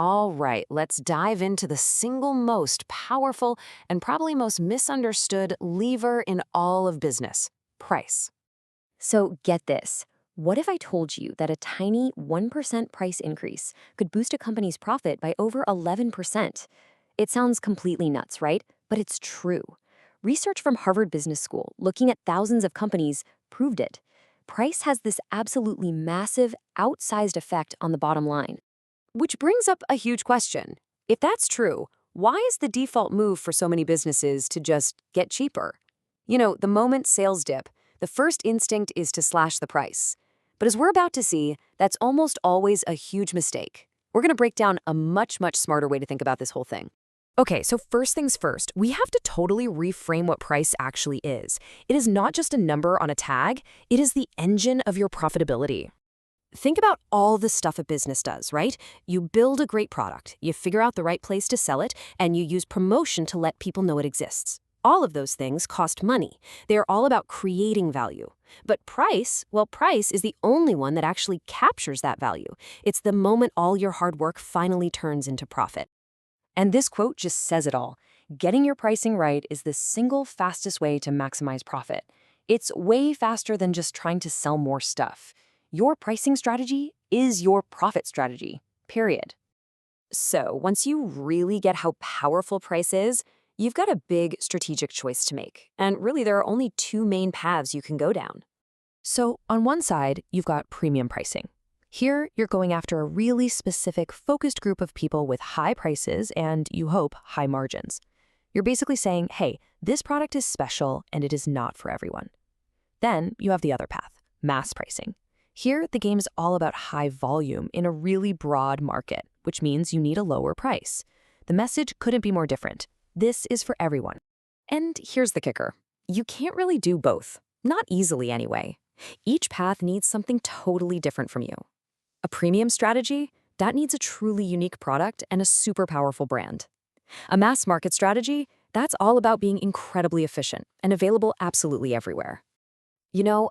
All right, let's dive into the single most powerful and probably most misunderstood lever in all of business: price. So get this. What if I told you that a tiny 1% price increase could boost a company's profit by over 11%? It sounds completely nuts, right? But it's true. Research from Harvard Business School, looking at thousands of companies, proved it. Price has this absolutely massive, outsized effect on the bottom line. Which brings up a huge question. If that's true, why is the default move for so many businesses to just get cheaper? The moment sales dip, the first instinct is to slash the price. But as we're about to see, that's almost always a huge mistake. We're going to break down a much, much smarter way to think about this whole thing. Okay, so first things first, we have to totally reframe what price actually is. It is not just a number on a tag, it is the engine of your profitability. Think about all the stuff a business does, right? You build a great product, you figure out the right place to sell it, and you use promotion to let people know it exists. All of those things cost money. They're all about creating value. But price, well, price is the only one that actually captures that value. It's the moment all your hard work finally turns into profit. And this quote just says it all. Getting your pricing right is the single fastest way to maximize profit. It's way faster than just trying to sell more stuff. Your pricing strategy is your profit strategy, period. So once you really get how powerful price is, you've got a big strategic choice to make. And really, there are only two main paths you can go down. So on one side, you've got premium pricing. Here, you're going after a really specific, focused group of people with high prices and, you hope, high margins. You're basically saying, hey, this product is special and it is not for everyone. Then you have the other path, mass pricing. Here, the game is all about high volume in a really broad market, which means you need a lower price. The message couldn't be more different. This is for everyone. And here's the kicker. You can't really do both. Not easily, anyway. Each path needs something totally different from you. A premium strategy, that needs a truly unique product and a super powerful brand. A mass market strategy, that's all about being incredibly efficient and available absolutely everywhere.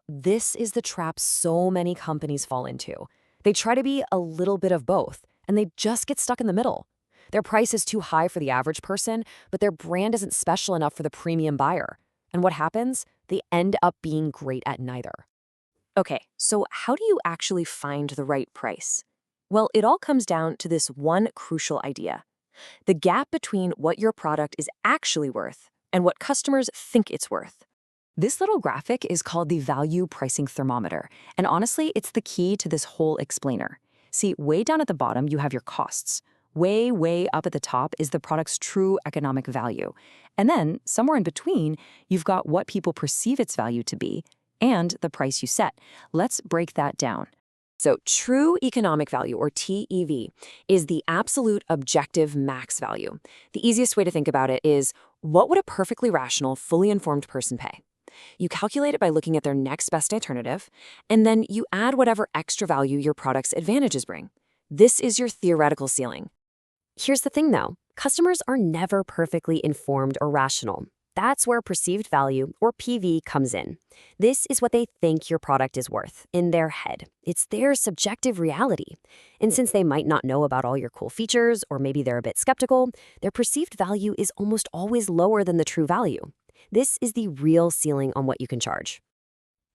This is the trap so many companies fall into. They try to be a little bit of both, and they just get stuck in the middle. Their price is too high for the average person, but their brand isn't special enough for the premium buyer. And what happens? They end up being great at neither. Okay, so how do you actually find the right price? Well, it all comes down to this one crucial idea: the gap between what your product is actually worth and what customers think it's worth. This little graphic is called the value pricing thermometer, and honestly, it's the key to this whole explainer. See, way down at the bottom, you have your costs. Way, way up at the top is the product's true economic value. And then, somewhere in between, you've got what people perceive its value to be and the price you set. Let's break that down. So, true economic value, or TEV, is the absolute objective max value. The easiest way to think about it is, what would a perfectly rational, fully informed person pay? You calculate it by looking at their next best alternative, and then you add whatever extra value your product's advantages bring. This is your theoretical ceiling. Here's the thing, though. Customers are never perfectly informed or rational. That's where perceived value, or PV, comes in. This is what they think your product is worth, in their head. It's their subjective reality. And since they might not know about all your cool features, or maybe they're a bit skeptical, their perceived value is almost always lower than the true value. This is the real ceiling on what you can charge.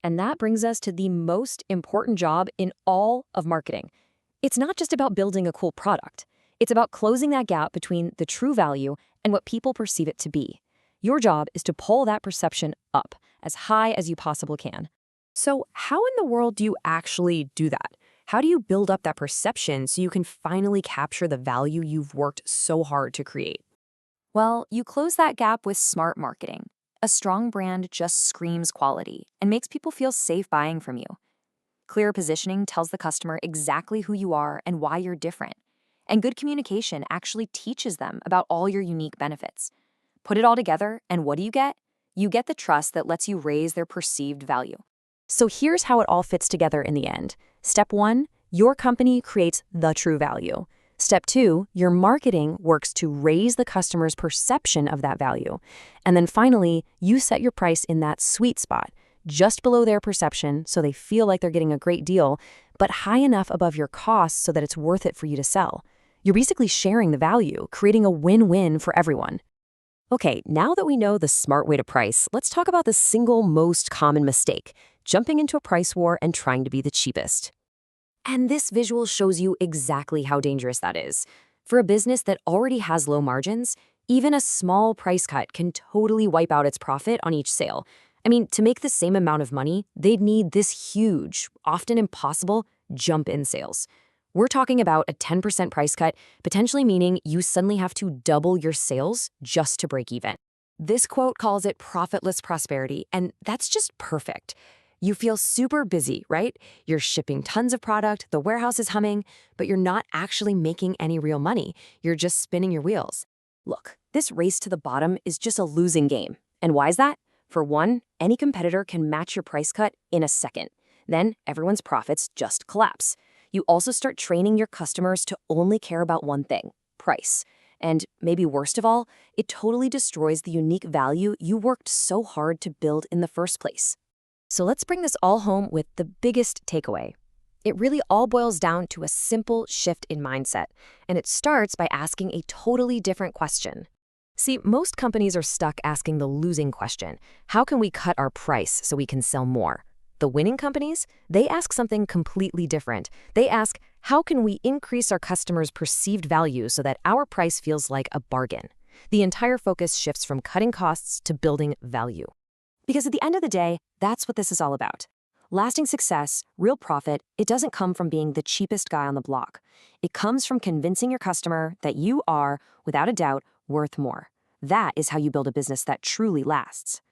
And that brings us to the most important job in all of marketing. It's not just about building a cool product. It's about closing that gap between the true value and what people perceive it to be. Your job is to pull that perception up as high as you possibly can. So how in the world do you actually do that? How do you build up that perception so you can finally capture the value you've worked so hard to create? Well, you close that gap with smart marketing. A strong brand just screams quality and makes people feel safe buying from you. Clear positioning tells the customer exactly who you are and why you're different. And good communication actually teaches them about all your unique benefits. Put it all together, and what do you get? You get the trust that lets you raise their perceived value. So here's how it all fits together in the end. Step 1, your company creates the true value. Step 2, your marketing works to raise the customer's perception of that value. And then finally, you set your price in that sweet spot, just below their perception so they feel like they're getting a great deal, but high enough above your costs so that it's worth it for you to sell. You're basically sharing the value, creating a win-win for everyone. Okay, now that we know the smart way to price, let's talk about the single most common mistake, jumping into a price war and trying to be the cheapest. And this visual shows you exactly how dangerous that is. For a business that already has low margins, even a small price cut can totally wipe out its profit on each sale. I mean, to make the same amount of money, they'd need this huge, often impossible, jump in sales. We're talking about a 10% price cut, potentially meaning you suddenly have to double your sales just to break even. This quote calls it profitless prosperity, and that's just perfect. You feel super busy, right? You're shipping tons of product, the warehouse is humming, but you're not actually making any real money. You're just spinning your wheels. Look, this race to the bottom is just a losing game. And why is that? For one, any competitor can match your price cut in a second. Then everyone's profits just collapse. You also start training your customers to only care about one thing, price. And maybe worst of all, it totally destroys the unique value you worked so hard to build in the first place. So let's bring this all home with the biggest takeaway. It really all boils down to a simple shift in mindset, and it starts by asking a totally different question. See, most companies are stuck asking the losing question, how can we cut our price so we can sell more? The winning companies, they ask something completely different. They ask, how can we increase our customers' perceived value so that our price feels like a bargain? The entire focus shifts from cutting costs to building value. Because at the end of the day, that's what this is all about. Lasting success, real profit, it doesn't come from being the cheapest guy on the block. It comes from convincing your customer that you are, without a doubt, worth more. That is how you build a business that truly lasts.